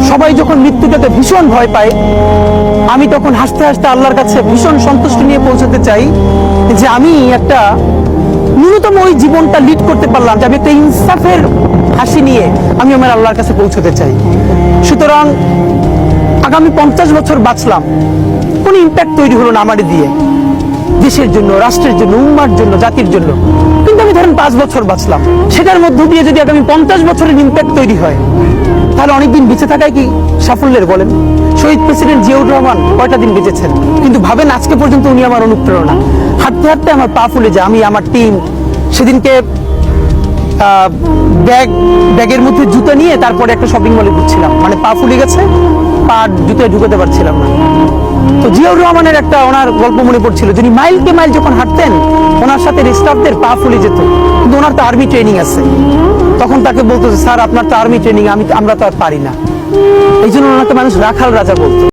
সবাই যখন মৃত্যুটাতে ভীষণ ভয় পায়, আমি তখন হাসতে হাসতে আল্লাহর কাছে ভীষণ সন্তুষ্টি নিয়ে পৌঁছাতে চাই যে আমি একটা ন্যূনতম ওই জীবনটা লিড করতে পারলাম, যে আমি একটা ইনসাফের হাসি নিয়ে আমি আমার আল্লাহর কাছে পৌঁছতে চাই। সুতরাং আগামী 50 বছর বাঁচলাম, কোনো ইম্প্যাক্ট তৈরি হলো না আমারে দিয়ে, দেশের জন্য, রাষ্ট্রের জন্য, উম্মার জন্য, জাতির জন্য। কিন্তু আমি ধরেন 5 বছর বাঁচলাম, সেটার মধ্য দিয়ে যদি আগামী 50 বছরের ইম্প্যাক্ট তৈরি হয়, তাহলে অনেকদিন বেঁচে থাকায় কি সাফল্যের বলেন? শহীদ প্রেসিডেন্ট জিয়াউর রহমান কয়টা দিন বেঁচেছেন, কিন্তু ভাবেন আজকে পর্যন্ত উনি আমার অনুপ্রেরণা। হাঁটতে হাঁটতে আমার পা ফুলে যায়, আমি আমার টিম সেদিনকে ব্যাগের মধ্যে জুতো নিয়ে তারপরে একটা শপিং মলে ঘুরছিলাম, মানে পা ফুলে গেছে, পা জুতোয় ঢুকাতে পারছিলাম না। তো জিয়াউর রহমানের একটা ওনার গল্প মনে পড়ছিল, যিনি মাইলকে মাইল যখন হাঁটতেন ওনার সাথে স্টাফদের পা ফুলে যেত, কিন্তু ওনার তো আর্মি ট্রেনিং আছে। তখন তাকে বলতো, স্যার আপনার তো আর্মি ট্রেনিং, আমরা তো আর পারি না। এই জন্য ওনাকে মানুষ রাখাল রাজা বলতো।